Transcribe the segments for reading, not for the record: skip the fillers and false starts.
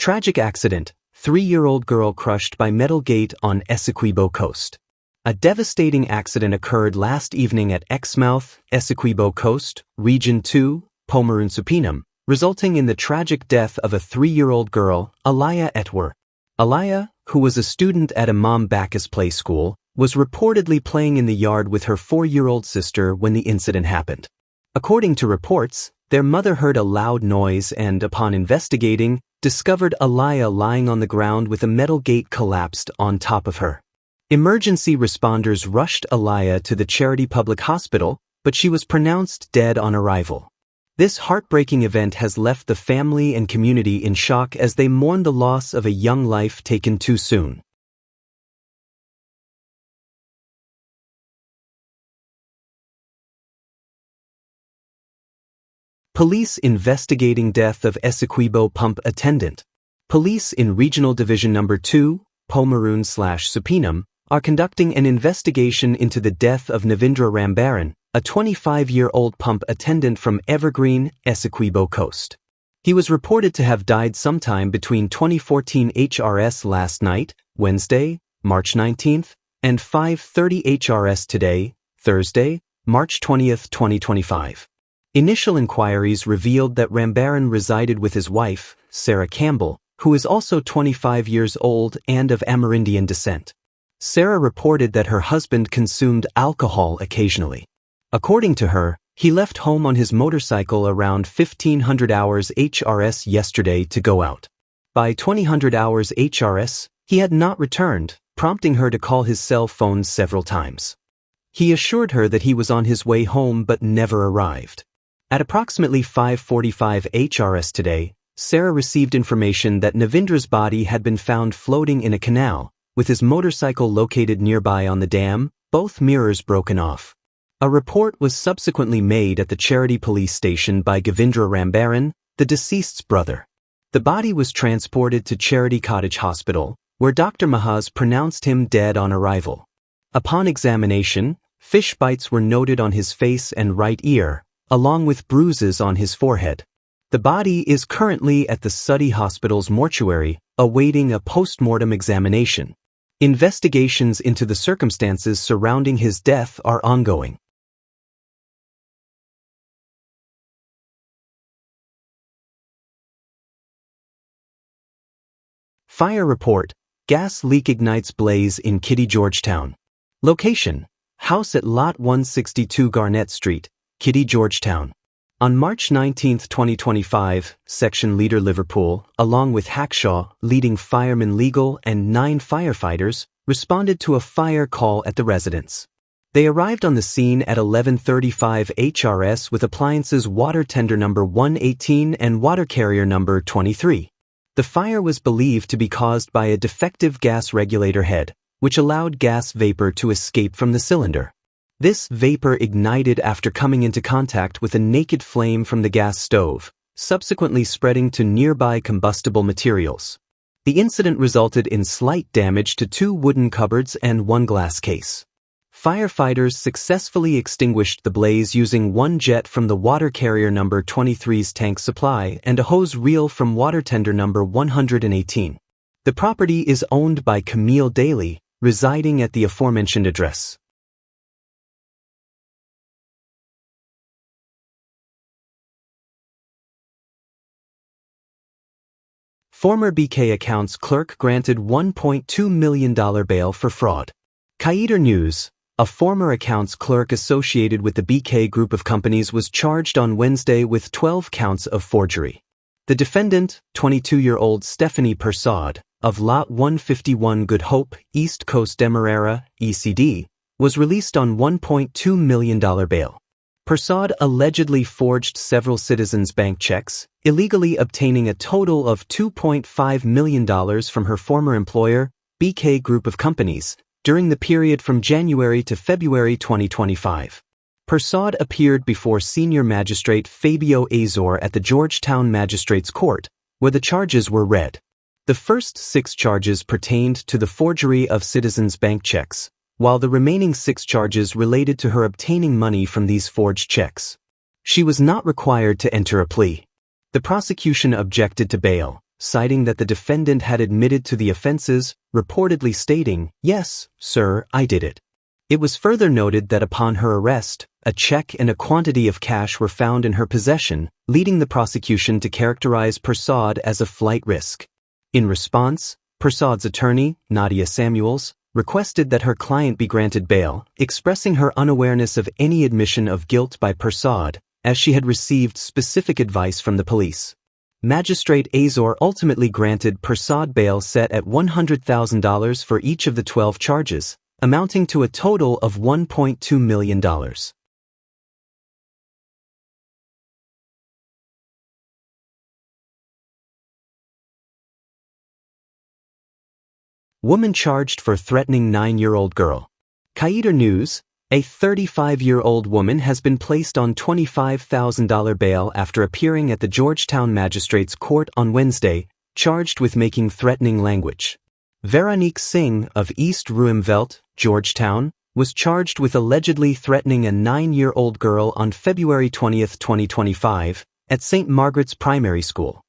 Tragic accident, 3-year-old girl crushed by metal gate on Essequibo coast. A devastating accident occurred last evening at Exmouth, Essequibo coast, Region 2, Pomerun Supinum, resulting in the tragic death of a 3-year-old girl, Aliyah Atwell. Aliyah, who was a student at Imam Bacchus Play School, was reportedly playing in the yard with her 4-year-old sister when the incident happened. According to reports, their mother heard a loud noise and, upon investigating, discovered Aliyah lying on the ground with a metal gate collapsed on top of her. Emergency responders rushed Aliyah to the Charity Public Hospital, but she was pronounced dead on arrival. This heartbreaking event has left the family and community in shock as they mourn the loss of a young life taken too soon. Police investigating death of Essequibo pump attendant. Police in Regional Division No. 2, Pomerun/Supinum, are conducting an investigation into the death of Navindra Rambaran, a 25-year-old pump attendant from Evergreen, Essequibo coast. He was reported to have died sometime between 2014 HRS last night, Wednesday, March 19th, and 5:30 HRS today, Thursday, March 20th, 2025. Initial inquiries revealed that Rambaran resided with his wife, Sarah Campbell, who is also 25 years old and of Amerindian descent. Sarah reported that her husband consumed alcohol occasionally. According to her, he left home on his motorcycle around 1500 hours HRS yesterday to go out. By 2000 hours HRS, he had not returned, prompting her to call his cell phone several times. He assured her that he was on his way home but never arrived. At approximately 5:45 HRS today, Sarah received information that Navindra's body had been found floating in a canal, with his motorcycle located nearby on the dam, both mirrors broken off. A report was subsequently made at the Charity Police Station by Govindra Rambaran, the deceased's brother. The body was transported to Charity Cottage Hospital, where Dr. Mahaz pronounced him dead on arrival. Upon examination, fish bites were noted on his face and right ear, along with bruises on his forehead. The body is currently at the Sudhi Hospital's mortuary, awaiting a post-mortem examination. Investigations into the circumstances surrounding his death are ongoing. Fire report: gas leak ignites blaze in Kitty, Georgetown. Location: house at Lot 162 Garnett Street, Kitty, Georgetown. On March 19, 2025, Section Leader Liverpool, along with Hackshaw, leading fireman legal, and 9 firefighters, responded to a fire call at the residence. They arrived on the scene at 11:35 HRS with appliances water tender number 118 and water carrier number 23. The fire was believed to be caused by a defective gas regulator head, which allowed gas vapor to escape from the cylinder. This vapor ignited after coming into contact with a naked flame from the gas stove, subsequently spreading to nearby combustible materials. The incident resulted in slight damage to 2 wooden cupboards and 1 glass case. Firefighters successfully extinguished the blaze using 1 jet from the water carrier number 23's tank supply and a hose reel from water tender number 118. The property is owned by Camille Daly, residing at the aforementioned address. Former BK accounts clerk granted $1.2 million bail for fraud. Kaider News: a former accounts clerk associated with the BK group of companies was charged on Wednesday with 12 counts of forgery. The defendant, 22-year-old Stephanie Persad, of Lot 151 Good Hope, East Coast Demerara, ECD, was released on $1.2 million bail. Persad allegedly forged several citizens' bank checks, illegally obtaining a total of $2.5 million from her former employer, BK Group of Companies, during the period from January to February 2025. Persad appeared before Senior Magistrate Fabio Azor at the Georgetown Magistrates Court, where the charges were read. The first 6 charges pertained to the forgery of citizens' bank checks, while the remaining 6 charges related to her obtaining money from these forged checks. She was not required to enter a plea. The prosecution objected to bail, citing that the defendant had admitted to the offenses, reportedly stating, "Yes, sir, I did it." It was further noted that upon her arrest, a check and a quantity of cash were found in her possession, leading the prosecution to characterize Persaud as a flight risk. In response, Persaud's attorney, Nadia Samuels, requested that her client be granted bail, expressing her unawareness of any admission of guilt by Persaud, as she had received specific advice from the police. Magistrate Azor ultimately granted Persaud bail set at $100,000 for each of the 12 charges, amounting to a total of $1.2 million. Woman charged for threatening 9-year-old girl. Kaider News: a 35-year-old woman has been placed on $25,000 bail after appearing at the Georgetown Magistrates Court on Wednesday, charged with making threatening language. Veronique Singh of East Ruimveldt, Georgetown, was charged with allegedly threatening a 9-year-old girl on February 20, 2025, at St. Margaret's Primary School.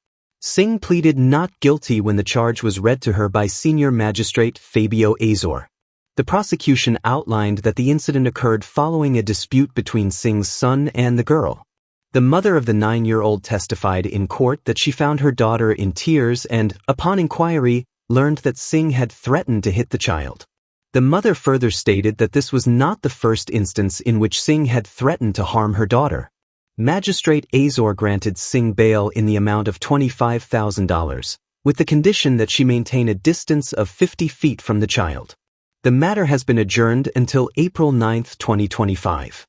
Singh pleaded not guilty when the charge was read to her by Senior Magistrate Fabio Azor. The prosecution outlined that the incident occurred following a dispute between Singh's son and the girl. The mother of the 9-year-old testified in court that she found her daughter in tears and, upon inquiry, learned that Singh had threatened to hit the child. The mother further stated that this was not the first instance in which Singh had threatened to harm her daughter. Magistrate Azor granted Singh bail in the amount of $25,000, with the condition that she maintain a distance of 50 feet from the child. The matter has been adjourned until April 9, 2025.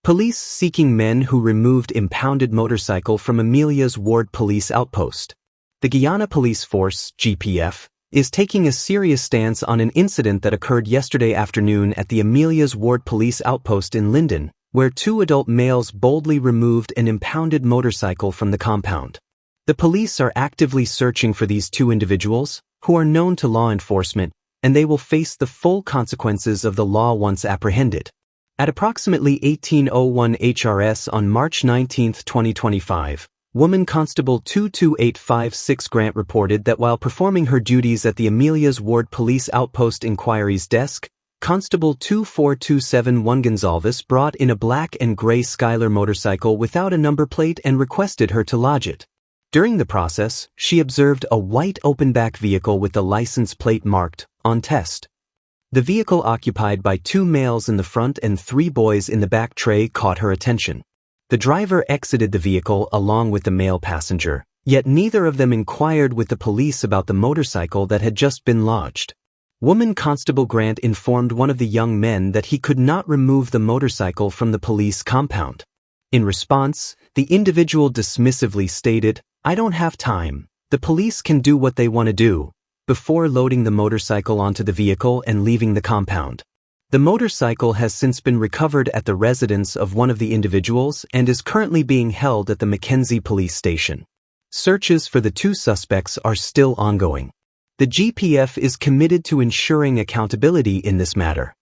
Police seeking men who removed impounded motorcycle from Amelia's Ward Police Outpost. The Guyana Police Force, GPF, is taking a serious stance on an incident that occurred yesterday afternoon at the Amelia's Ward Police Outpost in Linden, where 2 adult males boldly removed an impounded motorcycle from the compound. The police are actively searching for these 2 individuals, who are known to law enforcement, and they will face the full consequences of the law once apprehended. At approximately 18:01 HRS on March 19, 2025, Woman Constable 22856 Grant reported that while performing her duties at the Amelia's Ward Police Outpost Inquiries Desk, Constable 24271 Gonzalez brought in a black and gray Skylar motorcycle without a number plate and requested her to lodge it. During the process, she observed a white open-back vehicle with the license plate marked, "On test." The vehicle occupied by 2 males in the front and 3 boys in the back tray caught her attention. The driver exited the vehicle along with the male passenger, yet neither of them inquired with the police about the motorcycle that had just been lodged. Woman Constable Grant informed one of the young men that he could not remove the motorcycle from the police compound. In response, the individual dismissively stated, "I don't have time. The police can do what they want to do," before loading the motorcycle onto the vehicle and leaving the compound. The motorcycle has since been recovered at the residence of one of the individuals and is currently being held at the Mackenzie Police Station. Searches for the 2 suspects are still ongoing. The GPF is committed to ensuring accountability in this matter.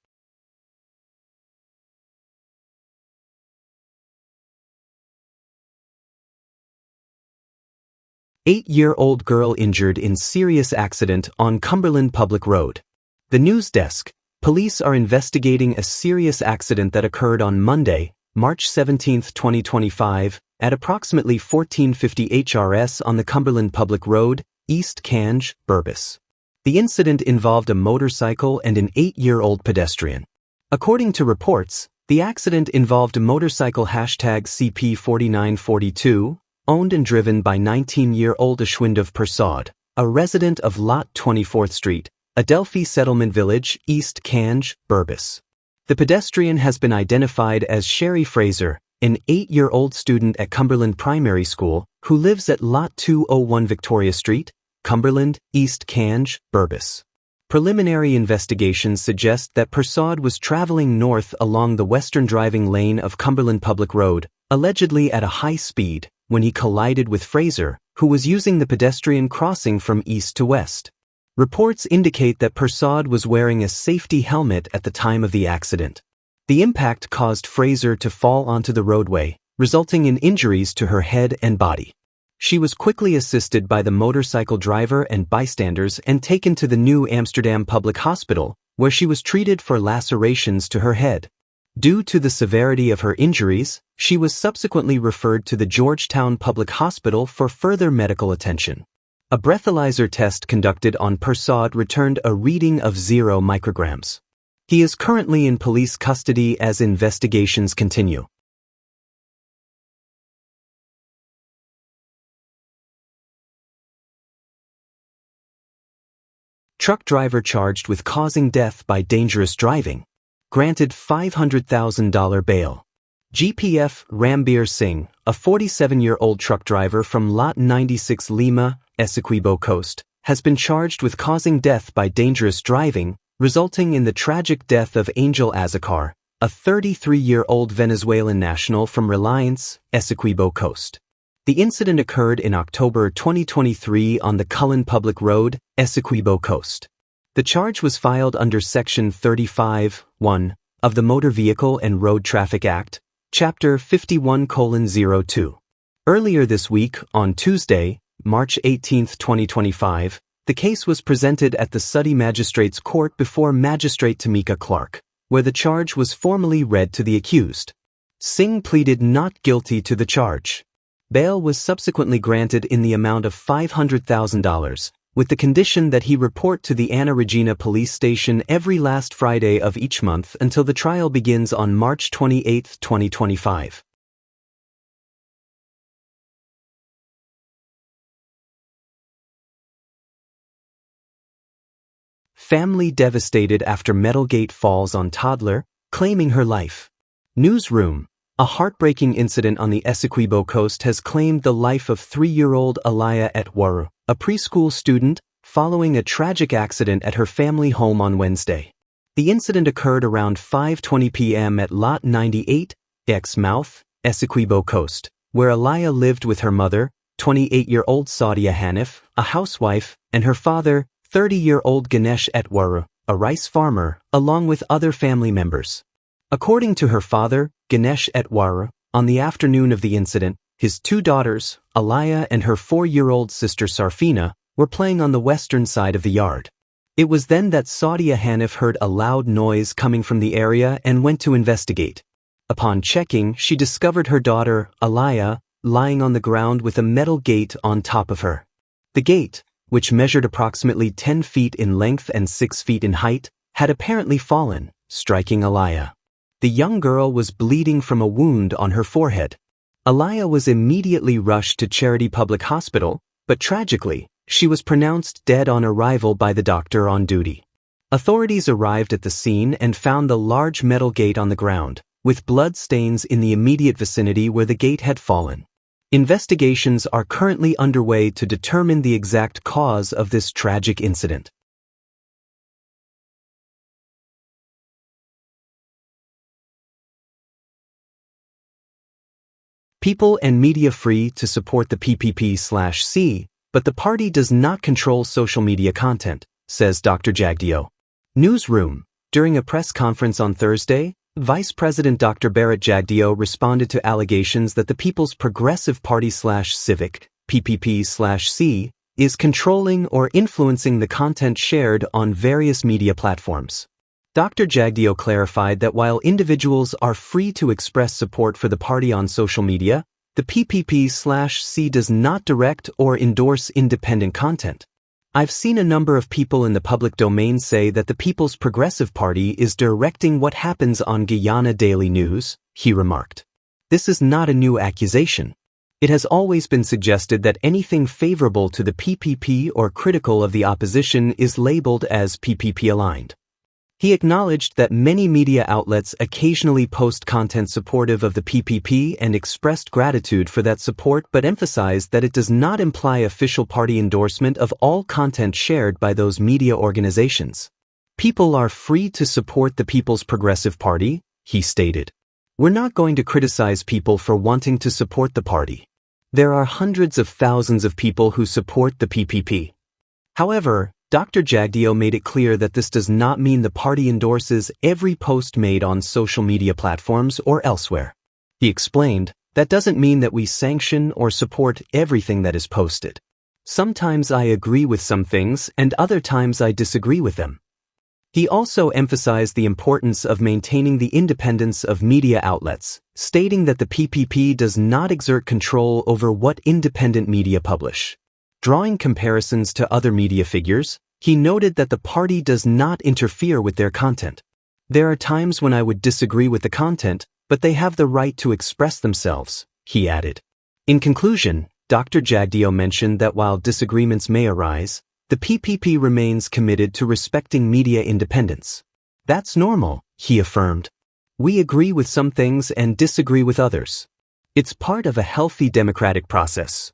Eight-year-old girl injured in serious accident on Cumberland Public Road. The News Desk. Police are investigating a serious accident that occurred on Monday, March 17, 2025, at approximately 1450 HRS on the Cumberland Public Road, East Cange, Burbus. The incident involved a motorcycle and an 8-year-old pedestrian. According to reports, the accident involved a motorcycle #CP4942, owned and driven by 19-year-old Ashwindov Persaud, a resident of Lot 24th Street, Adelphi Settlement Village, East Cange, Burbus. The pedestrian has been identified as Sherry Fraser, an 8-year-old student at Cumberland Primary School, who lives at Lot 201 Victoria Street, Cumberland, East Cange, Burbus. Preliminary investigations suggest that Persaud was traveling north along the western driving lane of Cumberland Public Road, allegedly at a high speed, when he collided with Fraser, who was using the pedestrian crossing from east to west. Reports indicate that Persaud was wearing a safety helmet at the time of the accident. The impact caused Fraser to fall onto the roadway, resulting in injuries to her head and body. She was quickly assisted by the motorcycle driver and bystanders and taken to the New Amsterdam Public Hospital, where she was treated for lacerations to her head. Due to the severity of her injuries, she was subsequently referred to the Georgetown Public Hospital for further medical attention. A breathalyzer test conducted on Persaud returned a reading of 0 micrograms. He is currently in police custody as investigations continue. Truck driver charged with causing death by dangerous driving. Granted $500,000 bail. GPF Rambir Singh, a 47-year-old truck driver from Lot 96 Lima, Essequibo Coast, has been charged with causing death by dangerous driving, resulting in the tragic death of Angel Azacar, a 33-year-old Venezuelan national from Reliance, Essequibo Coast. The incident occurred in October 2023 on the Cullen Public Road, Essequibo Coast. The charge was filed under Section 35(1) of the Motor Vehicle and Road Traffic Act, Chapter 51:02. Earlier this week, on Tuesday, March 18, 2025, the case was presented at the Suddy Magistrates Court before Magistrate Tamika Clark, where the charge was formally read to the accused. Singh pleaded not guilty to the charge. Bail was subsequently granted in the amount of $500,000, with the condition that he report to the Anna Regina Police Station every last Friday of each month until the trial begins on March 28, 2025. Family devastated after metal gate falls on toddler, claiming her life. Newsroom. A heartbreaking incident on the Essequibo Coast has claimed the life of 3-year-old Aliyah Atwell, a preschool student, following a tragic accident at her family home on Wednesday. The incident occurred around 5:20 p.m. at Lot 98, Exmouth, Essequibo Coast, where Aliyah lived with her mother, 28-year-old Sadia Hanif, a housewife, and her father, 30-year-old Ganesh Atwell, a rice farmer, along with other family members. According to her father, Ganesh Atwell, on the afternoon of the incident, his 2 daughters, Aliyah and her 4-year-old sister Sarfina, were playing on the western side of the yard. It was then that Sadia Hanif heard a loud noise coming from the area and went to investigate. Upon checking, she discovered her daughter, Aliyah, lying on the ground with a metal gate on top of her. The gate, which measured approximately 10 feet in length and 6 feet in height, had apparently fallen, striking Aliyah. The young girl was bleeding from a wound on her forehead. Aliyah was immediately rushed to Charity Public Hospital, but tragically, she was pronounced dead on arrival by the doctor on duty. Authorities arrived at the scene and found the large metal gate on the ground, with blood stains in the immediate vicinity where the gate had fallen. Investigations are currently underway to determine the exact cause of this tragic incident. People and media free to support the PPP/C, but the party does not control social media content, says Dr. Jagdeo. Newsroom. During a press conference on Thursday, Vice President Dr. Bharat Jagdeo responded to allegations that the People's Progressive Party/Civic, PPP/C, is controlling or influencing the content shared on various media platforms. Dr. Jagdeo clarified that while individuals are free to express support for the party on social media, the PPP/C does not direct or endorse independent content. I've seen a number of people in the public domain say that the People's Progressive Party is directing what happens on Guyana Daily News, he remarked. This is not a new accusation. It has always been suggested that anything favorable to the PPP or critical of the opposition is labeled as PPP-aligned. He acknowledged that many media outlets occasionally post content supportive of the PPP and expressed gratitude for that support, but emphasized that it does not imply official party endorsement of all content shared by those media organizations. People are free to support the People's Progressive Party, he stated. We're not going to criticize people for wanting to support the party. There are hundreds of thousands of people who support the PPP. However, Dr. Jagdeo made it clear that this does not mean the party endorses every post made on social media platforms or elsewhere. He explained, "That doesn't mean that we sanction or support everything that is posted. Sometimes I agree with some things and other times I disagree with them." He also emphasized the importance of maintaining the independence of media outlets, stating that the PPP does not exert control over what independent media publish. Drawing comparisons to other media figures, he noted that the party does not interfere with their content. "There are times when I would disagree with the content, but they have the right to express themselves," he added. In conclusion, Dr. Jagdeo mentioned that while disagreements may arise, the PPP remains committed to respecting media independence. "That's normal," he affirmed. "We agree with some things and disagree with others. It's part of a healthy democratic process."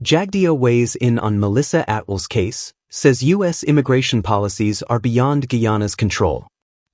Jagdeo weighs in on Melissa Atwell's case, says U.S. immigration policies are beyond Guyana's control.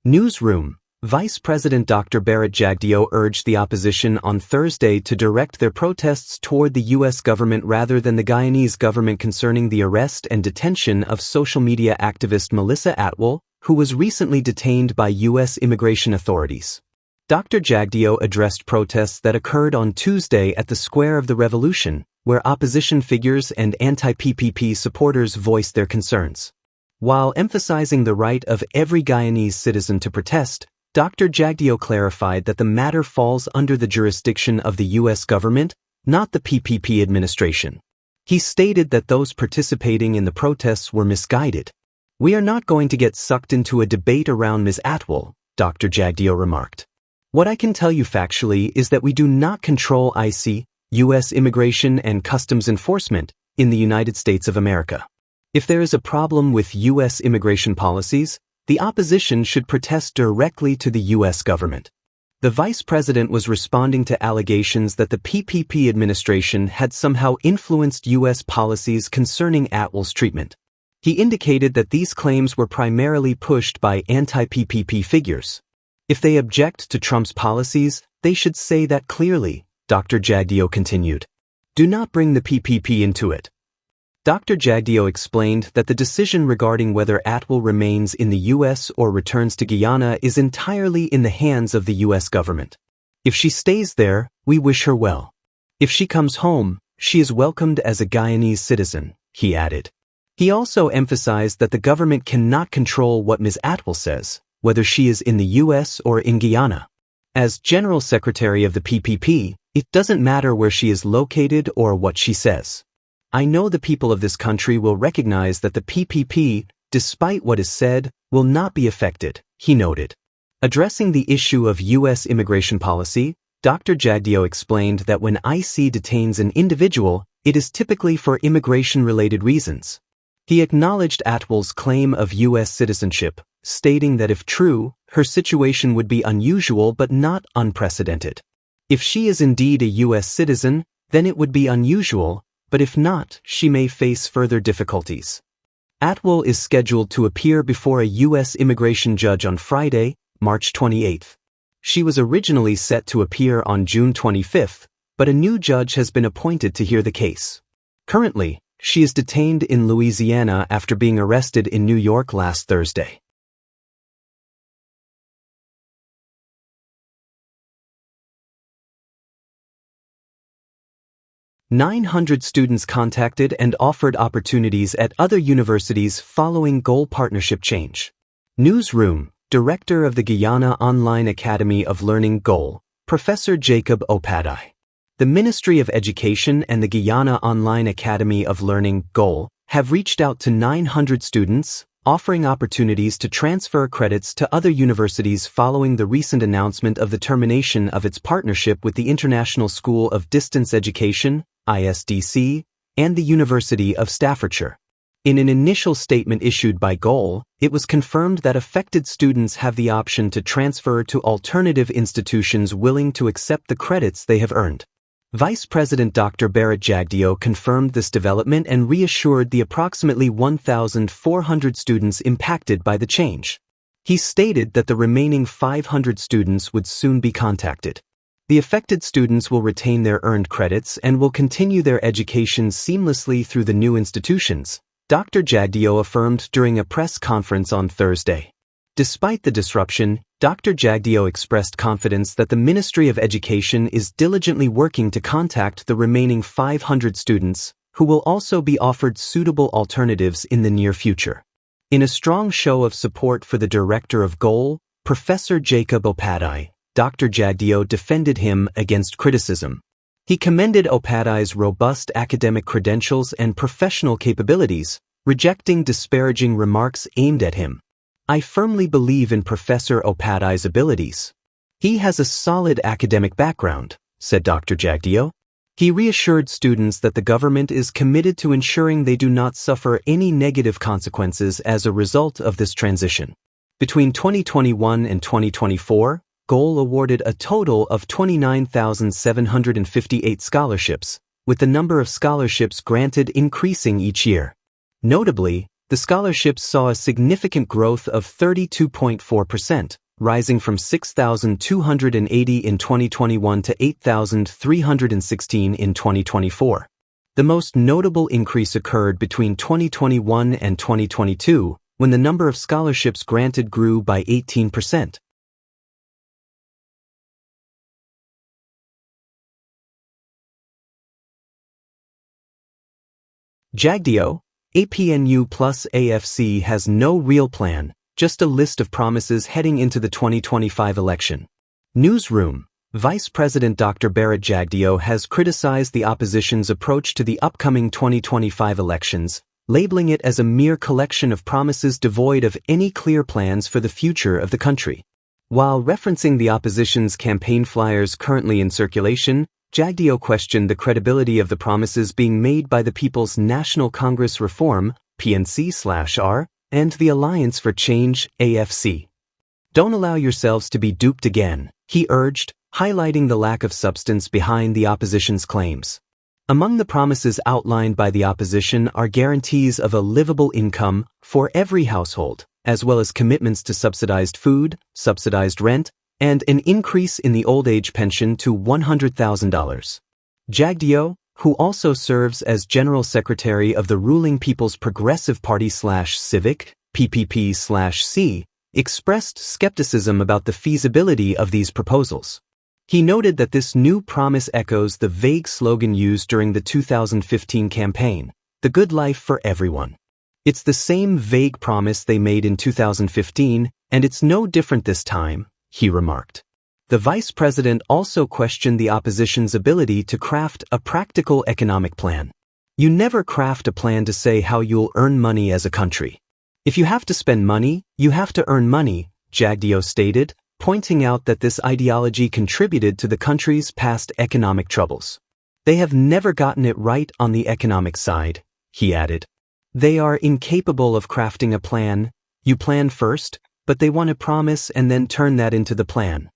Newsroom. Vice President Dr. Barrett Jagdeo urged the opposition on Thursday to direct their protests toward the U.S. government rather than the Guyanese government concerning the arrest and detention of social media activist Melissa Atwell, who was recently detained by U.S. immigration authorities. Dr. Jagdeo addressed protests that occurred on Tuesday at the Square of the Revolution, where opposition figures and anti-PPP supporters voiced their concerns. While emphasizing the right of every Guyanese citizen to protest, Dr. Jagdeo clarified that the matter falls under the jurisdiction of the U.S. government, not the PPP administration. He stated that those participating in the protests were misguided. "We are not going to get sucked into a debate around Ms. Atwell," Dr. Jagdeo remarked. "What I can tell you factually is that we do not control IC, U.S. Immigration and Customs Enforcement, in the United States of America. If there is a problem with U.S. immigration policies, the opposition should protest directly to the U.S. government." The vice president was responding to allegations that the PPP administration had somehow influenced U.S. policies concerning Atwell's treatment. He indicated that these claims were primarily pushed by anti-PPP figures. "If they object to Trump's policies, they should say that clearly," Dr. Jagdeo continued. "Do not bring the PPP into it." Dr. Jagdeo explained that the decision regarding whether Atwell remains in the U.S. or returns to Guyana is entirely in the hands of the U.S. government. "If she stays there, we wish her well. If she comes home, she is welcomed as a Guyanese citizen," he added. He also emphasized that the government cannot control what Ms. Atwell says, whether she is in the U.S. or in Guyana. As General Secretary of the PPP, it doesn't matter where she is located or what she says. "I know the people of this country will recognize that the PPP, despite what is said, will not be affected," he noted. Addressing the issue of U.S. immigration policy, Dr. Jagdeo explained that when IC detains an individual, it is typically for immigration-related reasons. He acknowledged Atwell's claim of U.S. citizenship, stating that if true, her situation would be unusual but not unprecedented. "If she is indeed a U.S. citizen, then it would be unusual, but if not, she may face further difficulties." Atwell is scheduled to appear before a U.S. immigration judge on Friday, March 28. She was originally set to appear on June 25, but a new judge has been appointed to hear the case. Currently, she is detained in Louisiana after being arrested in New York last Thursday. 900 students contacted and offered opportunities at other universities following goal partnership change. Newsroom, Director of the Guyana Online Academy of Learning Goal, Professor Jacob Opadai. The Ministry of Education and the Guyana Online Academy of Learning Goal have reached out to 900 students, offering opportunities to transfer credits to other universities following the recent announcement of the termination of its partnership with the International School of Distance Education, ISDC, and the University of Staffordshire. In an initial statement issued by GOAL, it was confirmed that affected students have the option to transfer to alternative institutions willing to accept the credits they have earned. Vice President Dr. Barrett Jagdeo confirmed this development and reassured the approximately 1,400 students impacted by the change. He stated that the remaining 500 students would soon be contacted. The affected students will retain their earned credits and will continue their education seamlessly through the new institutions, Dr. Jagdeo affirmed during a press conference on Thursday. Despite the disruption, Dr. Jagdeo expressed confidence that the Ministry of Education is diligently working to contact the remaining 500 students, who will also be offered suitable alternatives in the near future. In a strong show of support for the director of GOL, Professor Jacob Opadai, Dr. Jagdeo defended him against criticism. He commended Opadai's robust academic credentials and professional capabilities, rejecting disparaging remarks aimed at him. I firmly believe in Professor Opadai's abilities. He has a solid academic background, said Dr. Jagdeo. He reassured students that the government is committed to ensuring they do not suffer any negative consequences as a result of this transition. Between 2021 and 2024, GOL awarded a total of 29,758 scholarships, with the number of scholarships granted increasing each year. Notably, the scholarships saw a significant growth of 32.4%, rising from 6,280 in 2021 to 8,316 in 2024. The most notable increase occurred between 2021 and 2022, when the number of scholarships granted grew by 18%. Jagdeo, APNU plus AFC has no real plan, just a list of promises heading into the 2025 election. Newsroom. Vice President Dr. Bharat Jagdeo has criticized the opposition's approach to the upcoming 2025 elections, labeling it as a mere collection of promises devoid of any clear plans for the future of the country. While referencing the opposition's campaign flyers currently in circulation, Jagdeo questioned the credibility of the promises being made by the People's National Congress Reform, PNC/R, and the Alliance for Change, AFC. Don't allow yourselves to be duped again, he urged, highlighting the lack of substance behind the opposition's claims. Among the promises outlined by the opposition are guarantees of a livable income for every household, as well as commitments to subsidized food, subsidized rent, and an increase in the old age pension to $100,000. Jagdeo, who also serves as General Secretary of the ruling People's Progressive Party/Civic, PPP/C, expressed skepticism about the feasibility of these proposals. He noted that this new promise echoes the vague slogan used during the 2015 campaign, "The Good Life for Everyone." It's the same vague promise they made in 2015, and it's no different this time, he remarked. The vice president also questioned the opposition's ability to craft a practical economic plan. You never craft a plan to say how you'll earn money as a country. If you have to spend money, you have to earn money, Jagdeo stated, pointing out that this ideology contributed to the country's past economic troubles. They have never gotten it right on the economic side, he added. They are incapable of crafting a plan. You plan first, but they want to promise and then turn that into the plan.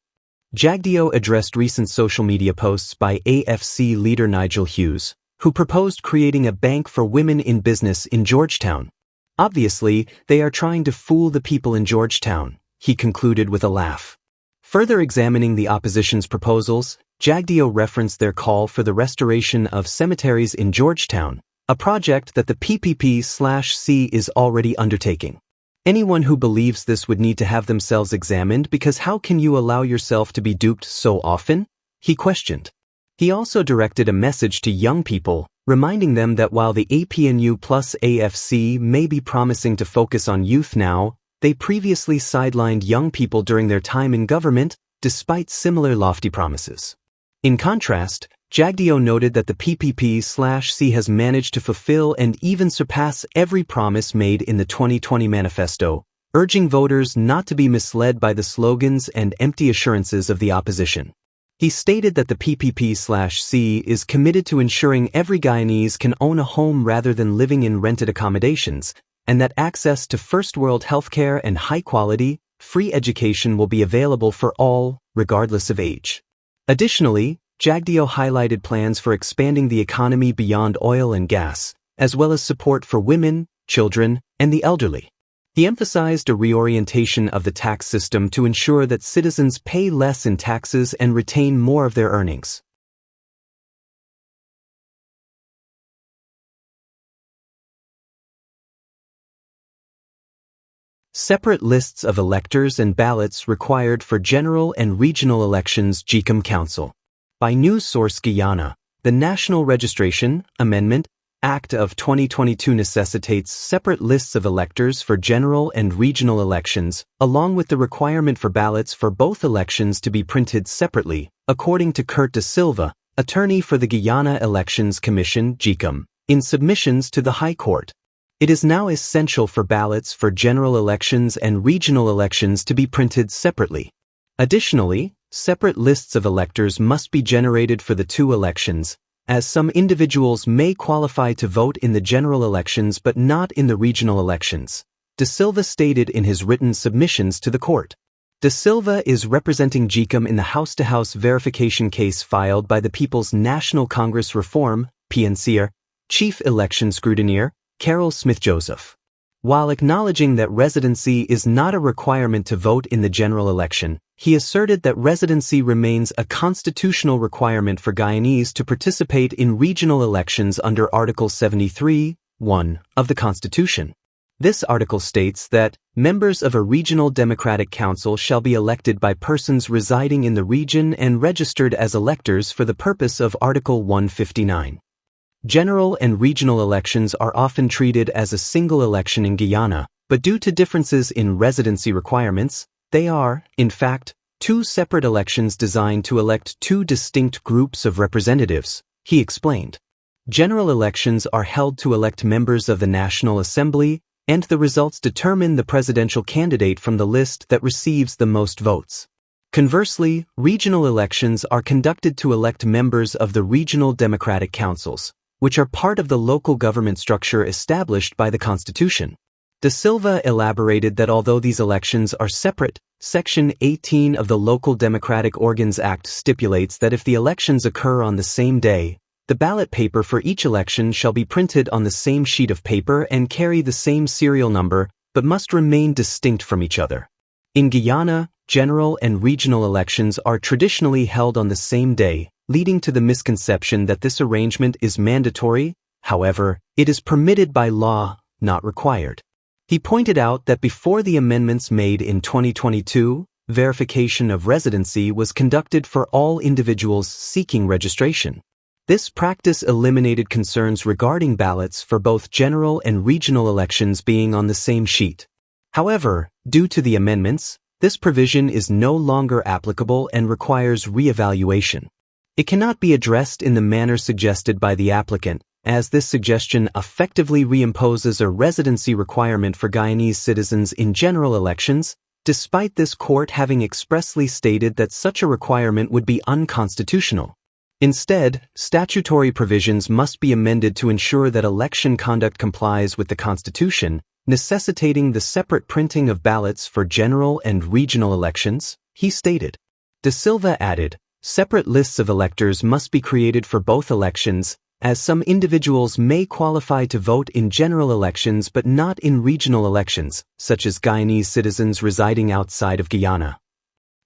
Jagdeo addressed recent social media posts by AFC leader Nigel Hughes, who proposed creating a bank for women in business in Georgetown. Obviously, they are trying to fool the people in Georgetown, he concluded with a laugh. Further examining the opposition's proposals, Jagdeo referenced their call for the restoration of cemeteries in Georgetown, a project that the PPP/C is already undertaking. Anyone who believes this would need to have themselves examined, because how can you allow yourself to be duped so often? He questioned. He also directed a message to young people, reminding them that while the APNU plus AFC may be promising to focus on youth now, they previously sidelined young people during their time in government, despite similar lofty promises. In contrast, Jagdeo noted that the PPP/C has managed to fulfill and even surpass every promise made in the 2020 manifesto, urging voters not to be misled by the slogans and empty assurances of the opposition. He stated that the PPP/C is committed to ensuring every Guyanese can own a home rather than living in rented accommodations, and that access to first-world healthcare and high-quality, free education will be available for all, regardless of age. Additionally, Jagdeo highlighted plans for expanding the economy beyond oil and gas, as well as support for women, children, and the elderly. He emphasized a reorientation of the tax system to ensure that citizens pay less in taxes and retain more of their earnings. Separate lists of electors and ballots required for general and regional elections. GECOM Council. By news source Guyana, the National Registration Amendment Act of 2022 necessitates separate lists of electors for general and regional elections, along with the requirement for ballots for both elections to be printed separately, according to Kurt De Silva, attorney for the Guyana Elections Commission (GECOM), in submissions to the High Court. It is now essential for ballots for general elections and regional elections to be printed separately. Additionally, separate lists of electors must be generated for the two elections, as some individuals may qualify to vote in the general elections but not in the regional elections, De Silva stated in his written submissions to the court. De Silva is representing GECOM in the house-to-house verification case filed by the People's National Congress Reform, PNCR, Chief Election Scrutineer, Carol Smith-Joseph. While acknowledging that residency is not a requirement to vote in the general election, he asserted that residency remains a constitutional requirement for Guyanese to participate in regional elections under Article 73(1) of the Constitution. This article states that members of a regional democratic council shall be elected by persons residing in the region and registered as electors for the purpose of Article 159. General and regional elections are often treated as a single election in Guyana, but due to differences in residency requirements, they are, in fact, two separate elections designed to elect two distinct groups of representatives, he explained. General elections are held to elect members of the National Assembly, and the results determine the presidential candidate from the list that receives the most votes. Conversely, regional elections are conducted to elect members of the regional democratic councils, which are part of the local government structure established by the Constitution. De Silva elaborated that although these elections are separate, Section 18 of the Local Democratic Organs Act stipulates that if the elections occur on the same day, the ballot paper for each election shall be printed on the same sheet of paper and carry the same serial number, but must remain distinct from each other. In Guyana, general and regional elections are traditionally held on the same day, leading to the misconception that this arrangement is mandatory. However, it is permitted by law, not required. He pointed out that before the amendments made in 2022, verification of residency was conducted for all individuals seeking registration. This practice eliminated concerns regarding ballots for both general and regional elections being on the same sheet. However, due to the amendments, this provision is no longer applicable and requires re-evaluation. It cannot be addressed in the manner suggested by the applicant, as this suggestion effectively reimposes a residency requirement for Guyanese citizens in general elections, despite this court having expressly stated that such a requirement would be unconstitutional. Instead, statutory provisions must be amended to ensure that election conduct complies with the Constitution, necessitating the separate printing of ballots for general and regional elections, he stated. De Silva added, separate lists of electors must be created for both elections, as some individuals may qualify to vote in general elections but not in regional elections, such as Guyanese citizens residing outside of Guyana.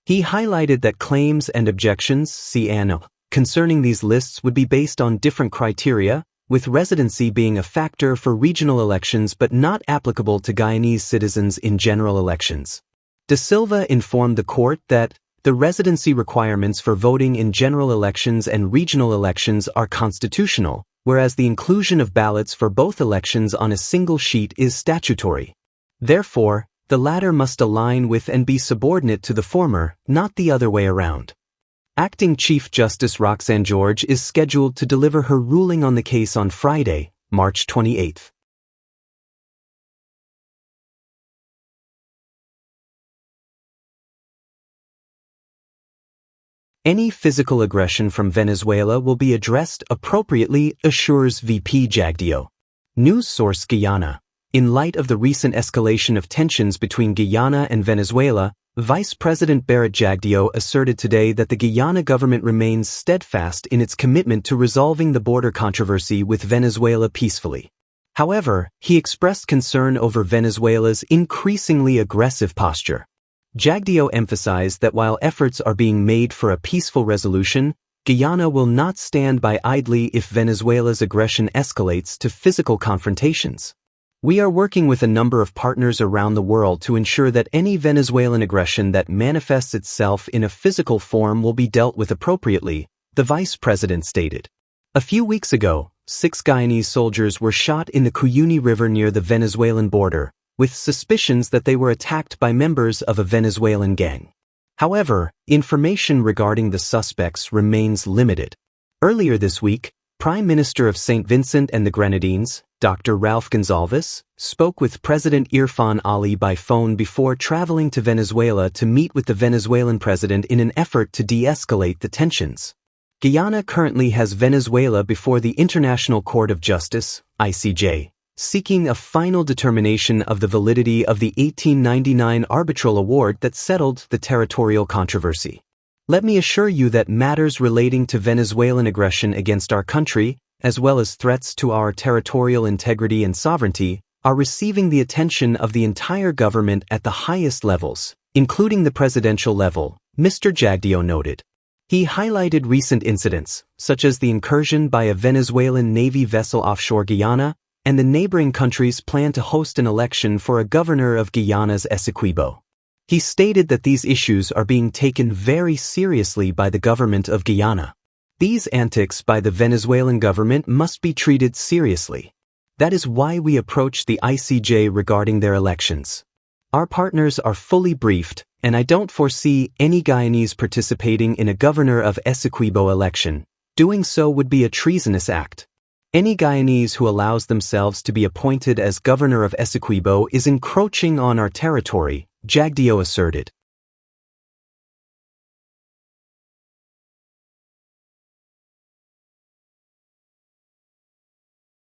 He highlighted that claims and objections (CN) concerning these lists would be based on different criteria, with residency being a factor for regional elections but not applicable to Guyanese citizens in general elections. De Silva informed the court that the residency requirements for voting in general elections and regional elections are constitutional, whereas the inclusion of ballots for both elections on a single sheet is statutory. Therefore, the latter must align with and be subordinate to the former, not the other way around. Acting Chief Justice Roxanne George is scheduled to deliver her ruling on the case on Friday, March 28. Any physical aggression from Venezuela will be addressed appropriately, assures VP Jagdeo. News source Guyana. In light of the recent escalation of tensions between Guyana and Venezuela, Vice President Barrett Jagdeo asserted today that the Guyana government remains steadfast in its commitment to resolving the border controversy with Venezuela peacefully. However, he expressed concern over Venezuela's increasingly aggressive posture. Jagdeo emphasized that while efforts are being made for a peaceful resolution, Guyana will not stand by idly if Venezuela's aggression escalates to physical confrontations. We are working with a number of partners around the world to ensure that any Venezuelan aggression that manifests itself in a physical form will be dealt with appropriately, the vice president stated. A few weeks ago, 6 Guyanese soldiers were shot in the Cuyuni River near the Venezuelan border, with suspicions that they were attacked by members of a Venezuelan gang. However, information regarding the suspects remains limited. Earlier this week, Prime Minister of St. Vincent and the Grenadines, Dr. Ralph Gonsalves, spoke with President Irfan Ali by phone before traveling to Venezuela to meet with the Venezuelan president in an effort to de-escalate the tensions. Guyana currently has Venezuela before the International Court of Justice, ICJ, seeking a final determination of the validity of the 1899 arbitral award that settled the territorial controversy. Let me assure you that matters relating to Venezuelan aggression against our country, as well as threats to our territorial integrity and sovereignty, are receiving the attention of the entire government at the highest levels, including the presidential level, Mr. Jagdeo noted. He highlighted recent incidents, such as the incursion by a Venezuelan Navy vessel offshore Guyana, and the neighboring country's plan to host an election for a governor of Guyana's Essequibo. He stated that these issues are being taken very seriously by the government of Guyana. These antics by the Venezuelan government must be treated seriously. That is why we approached the ICJ regarding their elections. Our partners are fully briefed, and I don't foresee any Guyanese participating in a governor of Essequibo election. Doing so would be a treasonous act. Any Guyanese who allows themselves to be appointed as governor of Essequibo is encroaching on our territory, Jagdeo asserted.